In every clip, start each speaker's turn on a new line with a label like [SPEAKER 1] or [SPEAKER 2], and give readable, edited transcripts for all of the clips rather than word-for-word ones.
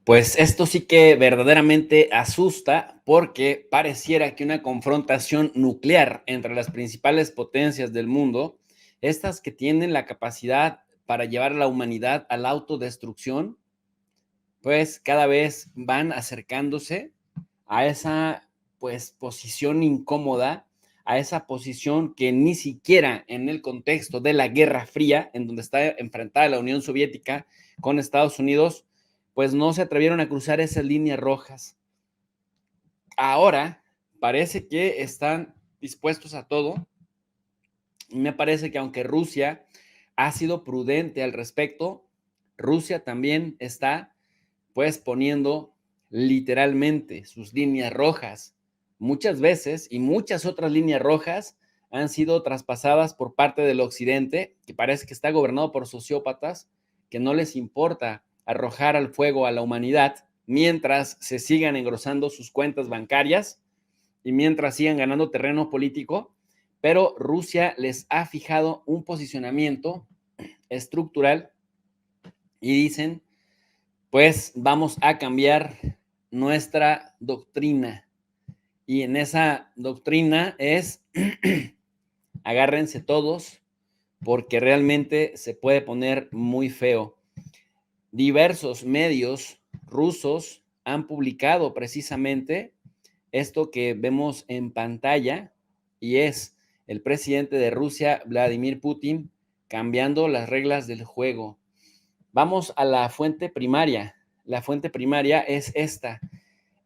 [SPEAKER 1] Pues esto sí que verdaderamente asusta porque pareciera que una confrontación nuclear entre las principales potencias del mundo, estas que tienen la capacidad para llevar a la humanidad a la autodestrucción, pues cada vez van acercándose a esa pues posición incómoda, a esa posición que ni siquiera en el contexto de la Guerra Fría, en donde está enfrentada la Unión Soviética con Estados Unidos, pues no se atrevieron a cruzar esas líneas rojas. Ahora parece que están dispuestos a todo. Me parece que aunque Rusia ha sido prudente al respecto, Rusia también está pues poniendo literalmente sus líneas rojas. Muchas veces y muchas otras líneas rojas han sido traspasadas por parte del occidente, que parece que está gobernado por sociópatas, que no les importa arrojar al fuego a la humanidad mientras se sigan engrosando sus cuentas bancarias y mientras sigan ganando terreno político, pero Rusia les ha fijado un posicionamiento estructural y dicen, pues vamos a cambiar nuestra doctrina. Y en esa doctrina es, agárrense todos, porque realmente se puede poner muy feo. Diversos medios rusos han publicado precisamente esto que vemos en pantalla y es el presidente de Rusia, Vladimir Putin, cambiando las reglas del juego. Vamos a la fuente primaria. La fuente primaria es esta.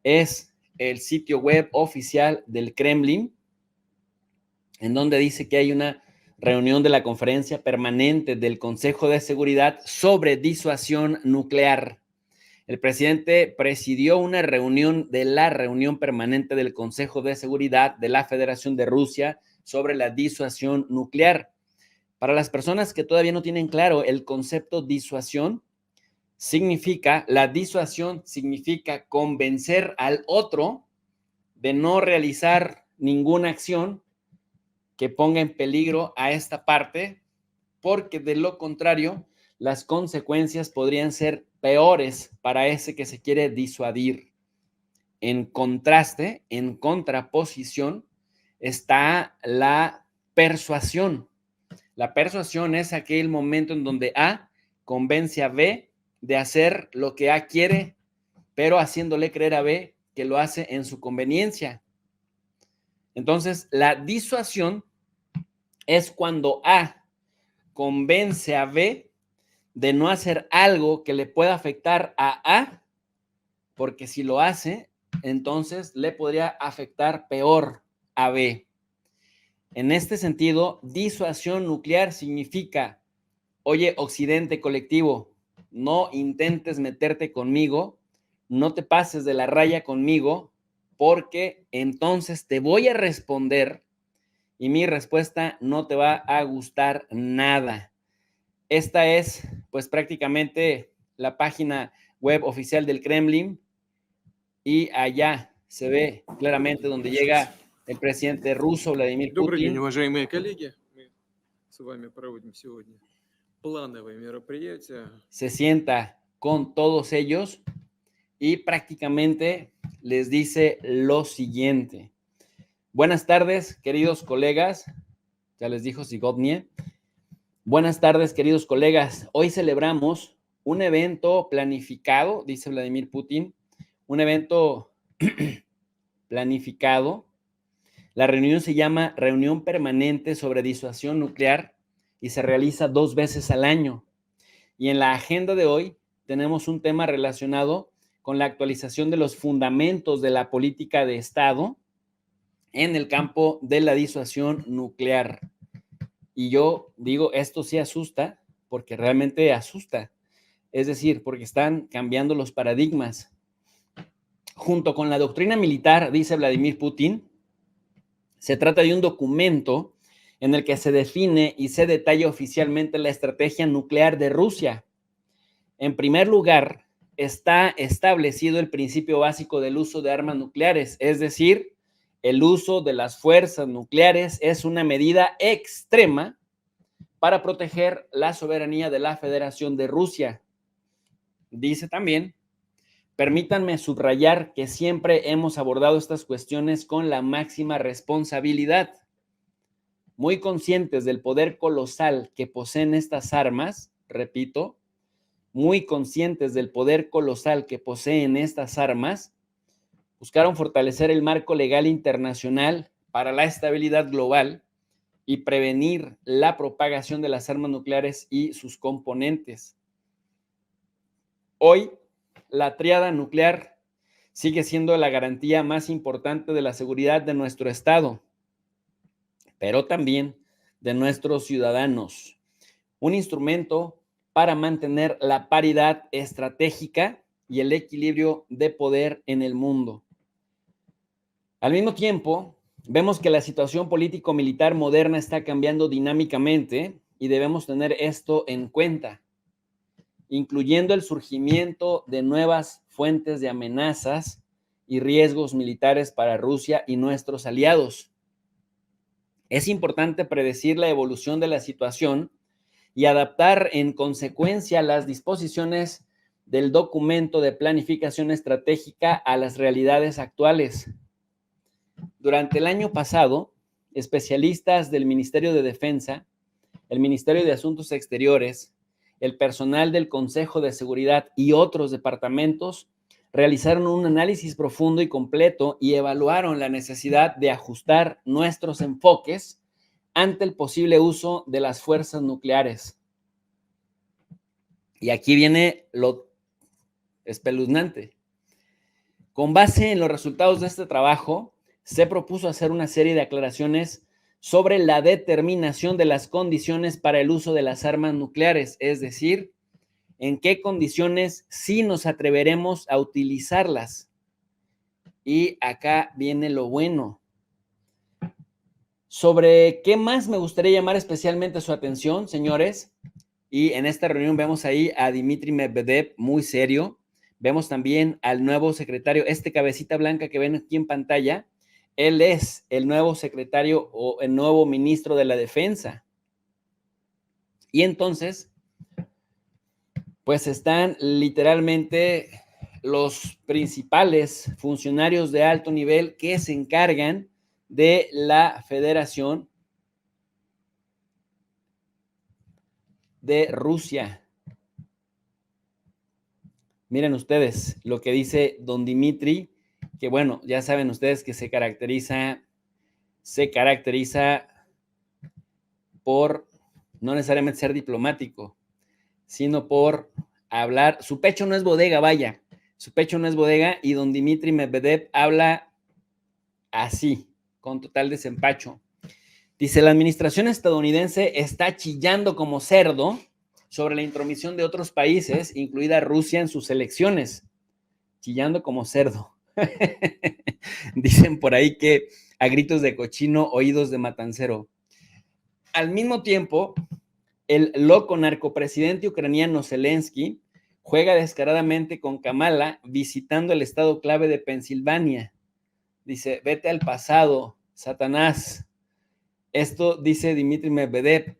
[SPEAKER 1] Es el sitio web oficial del Kremlin, en donde dice que hay una reunión de la conferencia permanente del Consejo de Seguridad sobre disuasión nuclear. El presidente presidió una reunión de la reunión permanente del Consejo de Seguridad de la Federación de Rusia sobre la disuasión nuclear. Para las personas que todavía no tienen claro el concepto disuasión, la disuasión significa convencer al otro de no realizar ninguna acción que ponga en peligro a esta parte, porque de lo contrario, las consecuencias podrían ser peores para ese que se quiere disuadir. En contraste, en contraposición, está la persuasión. La persuasión es aquel momento en donde A convence a B de hacer lo que A quiere, pero haciéndole creer a B que lo hace en su conveniencia. Entonces, la disuasión es cuando A convence a B de no hacer algo que le pueda afectar a A, porque si lo hace, entonces le podría afectar peor a B. En este sentido, disuasión nuclear significa, oye, Occidente colectivo, no intentes meterte conmigo, no te pases de la raya conmigo, porque entonces te voy a responder y mi respuesta no te va a gustar nada. Esta es, pues, prácticamente la página web oficial del Kremlin y allá se ve claramente donde llega el presidente ruso Vladimir
[SPEAKER 2] Добрый день,
[SPEAKER 1] Putin.
[SPEAKER 2] уважаемые коллеги. Мы с вами проводим сегодня плановые мероприятия.
[SPEAKER 1] Se sienta con todos ellos y prácticamente les dice lo siguiente. Buenas tardes, queridos colegas. Ya les dijo Sigotnie. Buenas tardes, queridos colegas. Hoy celebramos un evento planificado, dice Vladimir Putin, un evento planificado. La reunión se llama Reunión Permanente sobre Disuasión Nuclear y se realiza 2 veces al año. Y en la agenda de hoy tenemos un tema relacionado con la actualización de los fundamentos de la política de Estado en el campo de la disuasión nuclear. Y yo digo, esto sí asusta, porque realmente asusta. Es decir, porque están cambiando los paradigmas. Junto con la doctrina militar, dice Vladimir Putin, se trata de un documento en el que se define y se detalla oficialmente la estrategia nuclear de Rusia. En primer lugar, está establecido el principio básico del uso de armas nucleares, es decir, el uso de las fuerzas nucleares es una medida extrema para proteger la soberanía de la Federación de Rusia. Dice también, Permítanme subrayar que siempre hemos abordado estas cuestiones con la máxima responsabilidad, muy conscientes del poder colosal que poseen estas armas, repito, muy conscientes del poder colosal que poseen estas armas, buscaron fortalecer el marco legal internacional para la estabilidad global y prevenir la propagación de las armas nucleares y sus componentes. Hoy, la tríada nuclear sigue siendo la garantía más importante de la seguridad de nuestro Estado, pero también de nuestros ciudadanos. Un instrumento para mantener la paridad estratégica y el equilibrio de poder en el mundo. Al mismo tiempo, vemos que la situación político-militar moderna está cambiando dinámicamente y debemos tener esto en cuenta, incluyendo el surgimiento de nuevas fuentes de amenazas y riesgos militares para Rusia y nuestros aliados. Es importante predecir la evolución de la situación y adaptar en consecuencia las disposiciones del documento de planificación estratégica a las realidades actuales. Durante el año pasado, especialistas del Ministerio de Defensa, el Ministerio de Asuntos Exteriores, el personal del Consejo de Seguridad y otros departamentos realizaron un análisis profundo y completo y evaluaron la necesidad de ajustar nuestros enfoques ante el posible uso de las fuerzas nucleares. Y aquí viene lo espeluznante. Con base en los resultados de este trabajo, se propuso hacer una serie de aclaraciones sobre la determinación de las condiciones para el uso de las armas nucleares, es decir, en qué condiciones sí nos atreveremos a utilizarlas. Y acá viene lo bueno. Sobre qué más me gustaría llamar especialmente su atención, señores. Y en esta reunión vemos ahí a Dmitry Medvedev muy serio. Vemos también al nuevo secretario, este cabecita blanca que ven aquí en pantalla. Él es el nuevo secretario o el nuevo ministro de la Defensa. Y entonces, pues están literalmente los principales funcionarios de alto nivel que se encargan de la Federación de Rusia. Miren ustedes lo que dice don Dmitry, que bueno, ya saben ustedes que se caracteriza por no necesariamente ser diplomático, sino por hablar. Su pecho no es bodega, vaya. Su pecho no es bodega y don Dmitry Medvedev habla así, con total desempacho. Dice, la administración estadounidense está chillando como cerdo sobre la intromisión de otros países, incluida Rusia, en sus elecciones. Chillando como cerdo. Dicen por ahí que a gritos de cochino, oídos de matancero. Al mismo tiempo, el loco narcopresidente ucraniano Zelensky juega descaradamente con Kamala visitando el estado clave de Pensilvania. Dice, vete al pasado, Satanás. Esto dice Dmitry Medvedev.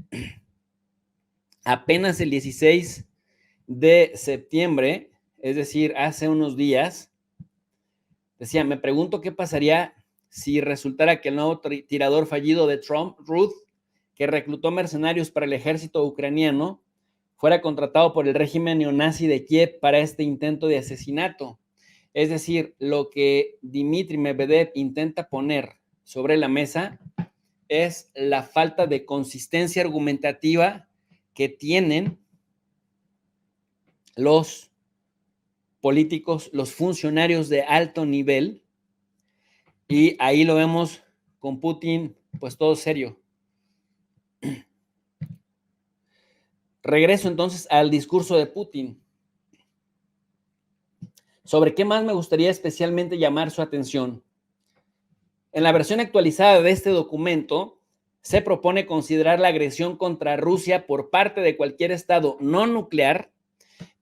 [SPEAKER 1] Apenas el 16 de septiembre, es decir, hace unos días, decía, me pregunto qué pasaría si resultara que el nuevo tirador fallido de Trump, Ruth, que reclutó mercenarios para el ejército ucraniano, fuera contratado por el régimen neonazi de Kiev para este intento de asesinato. Es decir, lo que Dmitry Medvedev intenta poner sobre la mesa es la falta de consistencia argumentativa que tienen los políticos, los funcionarios de alto nivel, y ahí lo vemos con Putin, pues todo serio. Regreso entonces al discurso de Putin. ¿Sobre qué más me gustaría especialmente llamar su atención? En la versión actualizada de este documento, se propone considerar la agresión contra Rusia por parte de cualquier estado no nuclear,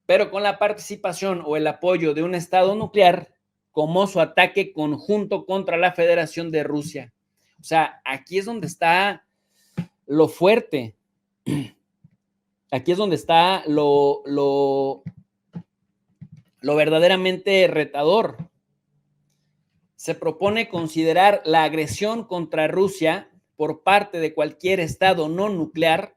[SPEAKER 1] pero con la participación o el apoyo de un estado nuclear como su ataque conjunto contra la Federación de Rusia. O sea, aquí es donde está lo fuerte. Aquí es donde está lo lo verdaderamente retador. Se propone considerar la agresión contra Rusia por parte de cualquier estado no nuclear,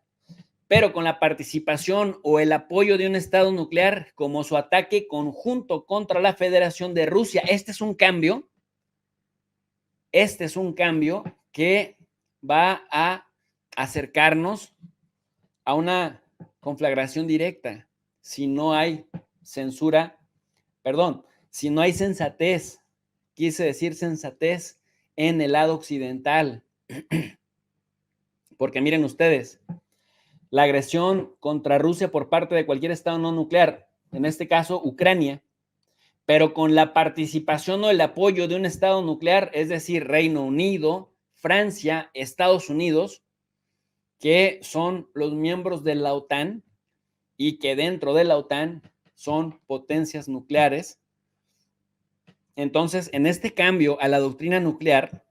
[SPEAKER 1] pero con la participación o el apoyo de un estado nuclear como su ataque conjunto contra la Federación de Rusia. Este es un cambio que va a acercarnos a una conflagración directa si no hay censura, perdón, si no hay sensatez, quise decir sensatez en el lado occidental. Porque miren ustedes, la agresión contra Rusia por parte de cualquier estado no nuclear, en este caso Ucrania, pero con la participación o el apoyo de un estado nuclear, es decir, Reino Unido, Francia, Estados Unidos, que son los miembros de la OTAN y que dentro de la OTAN son potencias nucleares. Entonces, en este cambio a la doctrina nuclear,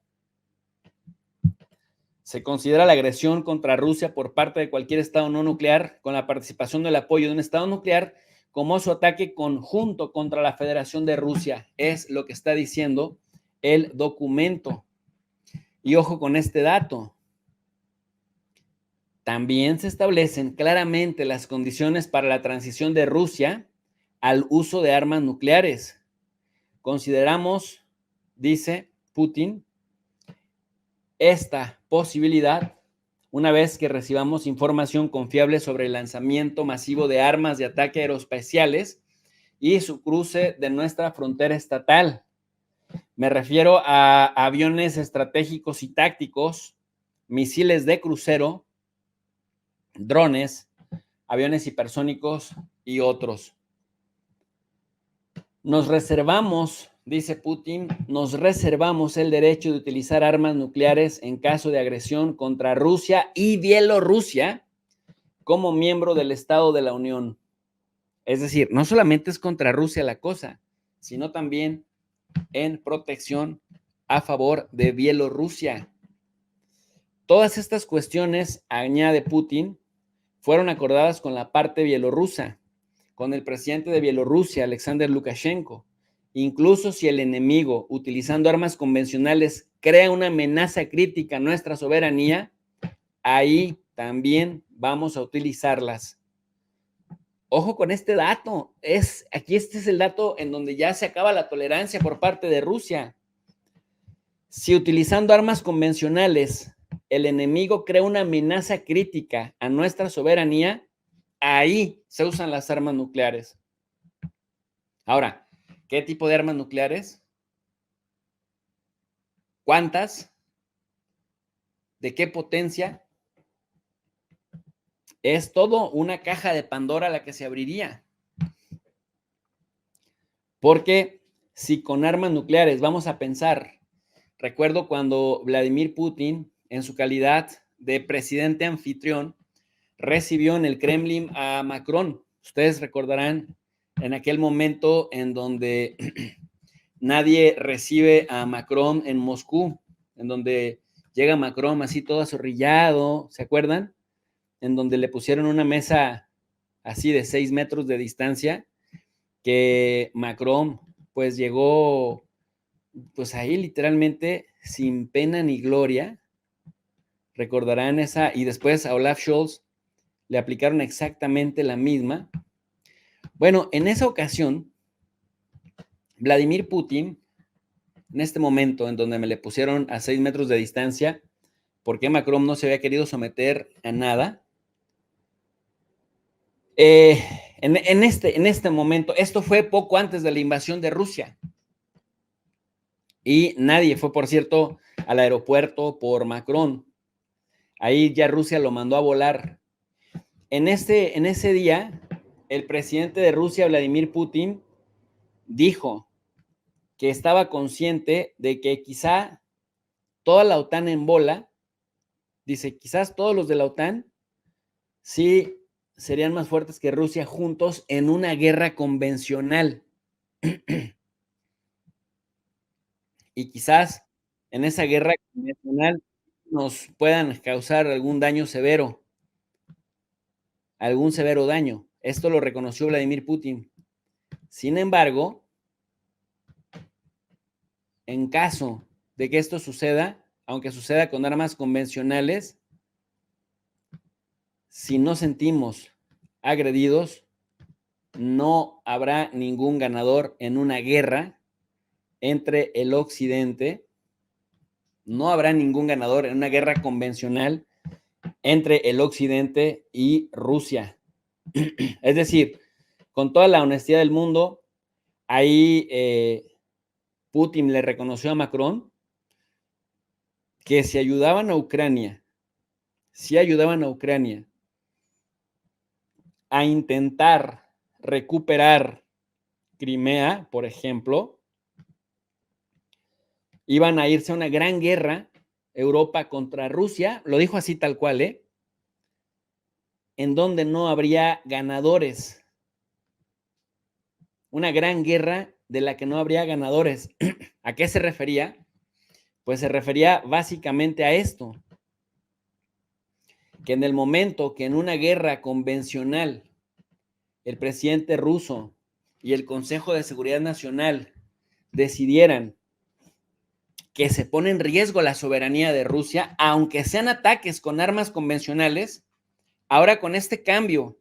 [SPEAKER 1] se considera la agresión contra Rusia por parte de cualquier estado no nuclear con la participación del apoyo de un estado nuclear como su ataque conjunto contra la Federación de Rusia. Es lo que está diciendo el documento. Y ojo con este dato. También se establecen claramente las condiciones para la transición de Rusia al uso de armas nucleares. Consideramos, dice Putin, esta posibilidad una vez que recibamos información confiable sobre el lanzamiento masivo de armas de ataque aeroespaciales y su cruce de nuestra frontera estatal. Me refiero a aviones estratégicos y tácticos, misiles de crucero, drones, aviones hipersónicos y otros. Nos reservamos, dice Putin, nos reservamos el derecho de utilizar armas nucleares en caso de agresión contra Rusia y Bielorrusia como miembro del Estado de la Unión. Es decir, no solamente es contra Rusia la cosa, sino también en protección a favor de Bielorrusia. Todas estas cuestiones, añade Putin, fueron acordadas con la parte bielorrusa, con el presidente de Bielorrusia, Alexander Lukashenko. Incluso si el enemigo, utilizando armas convencionales, crea una amenaza crítica a nuestra soberanía, ahí también vamos a utilizarlas. Ojo con este dato. Aquí este es el dato en donde ya se acaba la tolerancia por parte de Rusia. Si utilizando armas convencionales el enemigo crea una amenaza crítica a nuestra soberanía, ahí se usan las armas nucleares. Ahora, ¿qué tipo de armas nucleares? ¿Cuántas? ¿De qué potencia? Es todo una caja de Pandora la que se abriría. Porque si con armas nucleares vamos a pensar, recuerdo cuando Vladimir Putin, en su calidad de presidente anfitrión, recibió en el Kremlin a Macron. Ustedes recordarán en aquel momento en donde nadie recibe a Macron en Moscú, en donde llega Macron así todo azorrillado, ¿se acuerdan? En donde le pusieron una mesa así de 6 metros de distancia, que Macron pues llegó pues ahí literalmente sin pena ni gloria. Recordarán esa, y después a Olaf Scholz le aplicaron exactamente la misma. Bueno, en esa ocasión, Vladimir Putin, en este momento en donde me le pusieron a 6 metros de distancia, porque Macron no se había querido someter a nada, en este momento, esto fue poco antes de la invasión de Rusia, y nadie fue, por cierto, al aeropuerto por Macron. Ahí ya Rusia lo mandó a volar. En ese día, el presidente de Rusia, Vladimir Putin, dijo que estaba consciente de que quizá toda la OTAN en bola, dice, quizás todos los de la OTAN sí serían más fuertes que Rusia juntos en una guerra convencional. Y quizás en esa guerra convencional nos puedan causar algún daño severo, algún severo daño. Esto lo reconoció Vladimir Putin. Sin embargo, en caso de que esto suceda, aunque suceda con armas convencionales, si nos sentimos agredidos, no habrá ningún ganador en una guerra entre el Occidente, no habrá ningún ganador en una guerra convencional entre el Occidente y Rusia. Es decir, con toda la honestidad del mundo, ahí Putin le reconoció a Macron que si ayudaban a Ucrania a intentar recuperar Crimea, por ejemplo, iban a irse a una gran guerra, Europa contra Rusia, lo dijo así tal cual, en donde no habría ganadores. Una gran guerra de la que no habría ganadores. ¿A qué se refería? Pues se refería básicamente a esto, que en el momento que en una guerra convencional el presidente ruso y el Consejo de Seguridad Nacional decidieran que se pone en riesgo la soberanía de Rusia, aunque sean ataques con armas convencionales, ahora con este cambio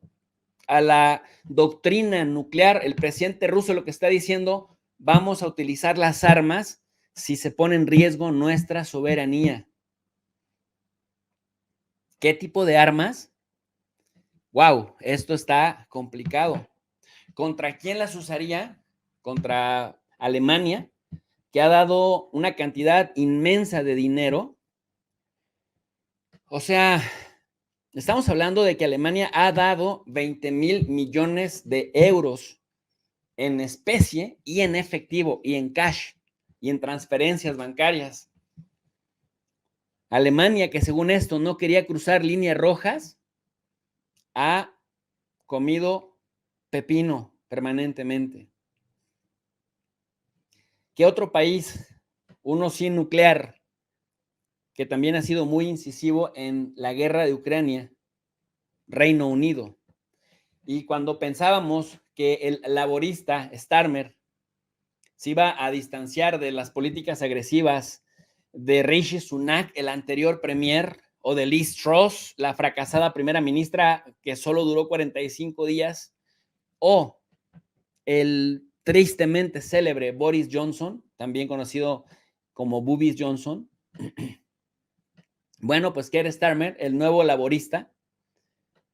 [SPEAKER 1] a la doctrina nuclear, el presidente ruso lo que está diciendo, vamos a utilizar las armas si se pone en riesgo nuestra soberanía. ¿Qué tipo de armas? Wow, esto está complicado. ¿Contra quién las usaría? Contra Alemania, que ha dado una cantidad inmensa de dinero. O sea, estamos hablando de que Alemania ha dado 20,000 millones de euros en especie y en efectivo y en cash y en transferencias bancarias. Alemania, que según esto no quería cruzar líneas rojas, ha comido pepino permanentemente. ¿Qué otro país, uno sin nuclear, que también ha sido muy incisivo en la guerra de Ucrania? Reino Unido. Y cuando pensábamos que el laborista Starmer se iba a distanciar de las políticas agresivas de Rishi Sunak, el anterior premier, o de Liz Truss, la fracasada primera ministra que solo duró 45 días, o el tristemente célebre Boris Johnson, también conocido como Bubis Johnson. Bueno, pues Keir Starmer, el nuevo laborista,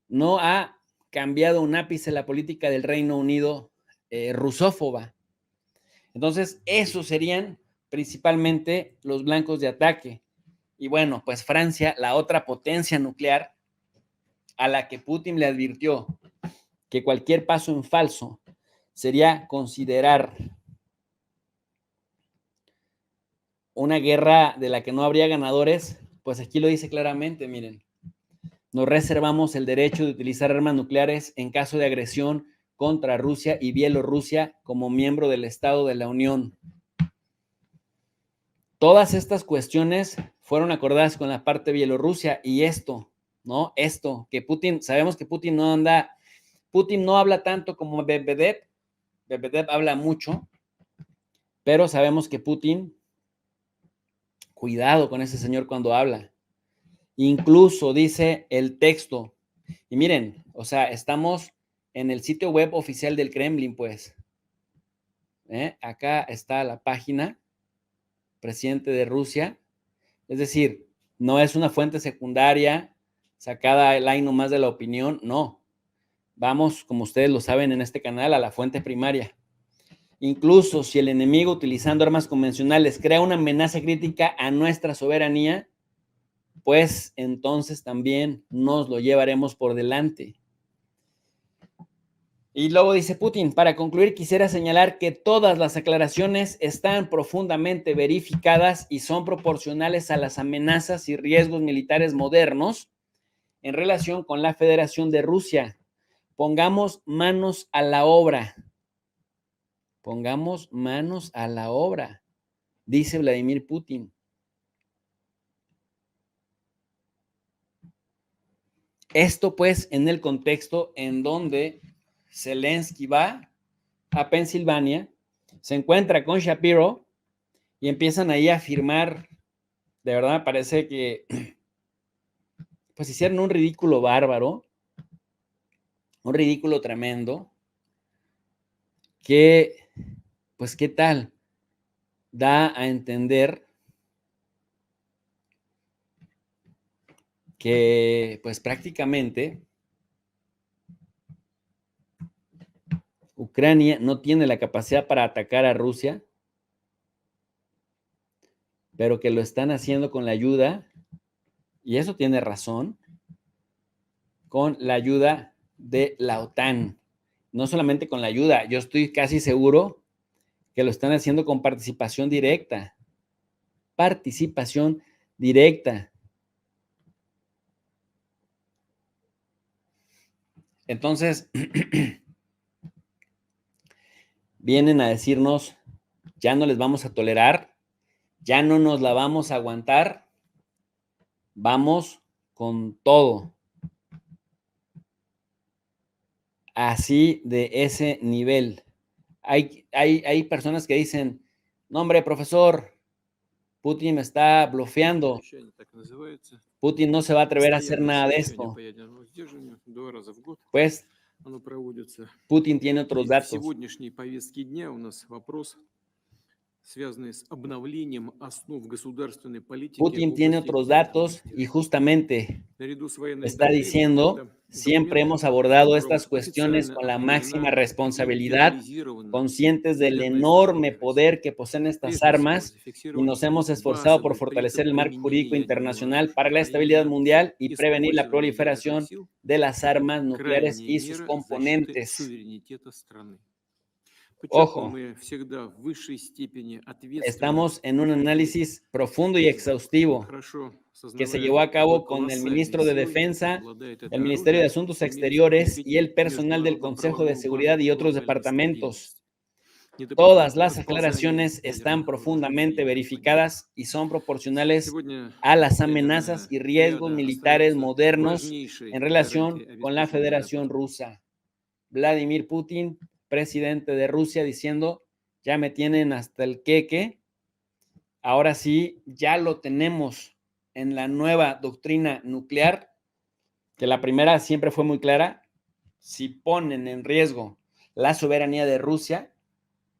[SPEAKER 1] no ha cambiado un ápice la política del Reino Unido rusófoba. Entonces, esos serían principalmente los blancos de ataque. Y bueno, pues Francia, la otra potencia nuclear, a la que Putin le advirtió que cualquier paso en falso sería considerar una guerra de la que no habría ganadores, pues aquí lo dice claramente, miren, nos reservamos el derecho de utilizar armas nucleares en caso de agresión contra Rusia y Bielorrusia como miembro del Estado de la Unión. Todas estas cuestiones fueron acordadas con la parte de Bielorrusia y esto, ¿no? Esto, que Putin, sabemos que Putin no habla tanto como Medvedev habla mucho, pero sabemos que Putin, cuidado con ese señor cuando habla. Incluso dice el texto, y miren, o sea, estamos en el sitio web oficial del Kremlin, pues. Acá está la página, presidente de Rusia. Es decir, no es una fuente secundaria sacada ahí nomás de la opinión, no. Vamos, como ustedes lo saben en este canal, a la fuente primaria. Incluso si el enemigo utilizando armas convencionales crea una amenaza crítica a nuestra soberanía, pues entonces también nos lo llevaremos por delante. Y luego dice Putin, para concluir quisiera señalar que todas las aclaraciones están profundamente verificadas y son proporcionales a las amenazas y riesgos militares modernos en relación con la Federación de Rusia. Pongamos manos a la obra. Pongamos manos a la obra, dice Vladimir Putin. Esto pues en el contexto en donde Zelensky va a Pensilvania, se encuentra con Shapiro y empiezan ahí a firmar. De verdad, me parece que pues hicieron un ridículo bárbaro, un ridículo tremendo, que, pues, ¿qué tal? Da a entender que, pues, prácticamente Ucrania no tiene la capacidad para atacar a Rusia, pero que lo están haciendo con la ayuda, y eso tiene razón, con la ayuda de la OTAN. No solamente con la ayuda, yo estoy casi seguro que lo están haciendo con participación directa. Participación directa. Entonces, vienen a decirnos, ya no les vamos a tolerar, ya no nos la vamos a aguantar, vamos con todo. Así de ese nivel. Hay personas que dicen, no hombre, profesor, Putin me está blofeando, Putin no se va a atrever a hacer nada de esto. Pues Putin tiene otros datos. Putin tiene otros datos y justamente está diciendo, siempre hemos abordado estas cuestiones con la máxima responsabilidad, conscientes del enorme poder que poseen estas armas y nos hemos esforzado por fortalecer el marco jurídico internacional para la estabilidad mundial y prevenir la proliferación de las armas nucleares y sus componentes. Ojo, estamos en un análisis profundo y exhaustivo que se llevó a cabo con el ministro de Defensa, el Ministerio de Asuntos Exteriores y el personal del Consejo de Seguridad y otros departamentos. Todas las aclaraciones están profundamente verificadas y son proporcionales a las amenazas y riesgos militares modernos en relación con la Federación Rusa. Vladimir Putin, presidente de Rusia, diciendo, ya me tienen hasta el queque, ahora sí, ya lo tenemos en la nueva doctrina nuclear, que la primera siempre fue muy clara, si ponen en riesgo la soberanía de Rusia,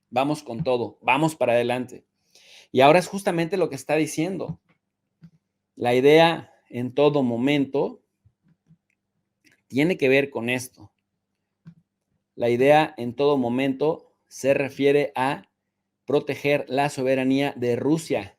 [SPEAKER 1] vamos con todo, vamos para adelante. Y ahora es justamente lo que está diciendo. La idea en todo momento tiene que ver con esto. La idea en todo momento se refiere a proteger la soberanía de Rusia.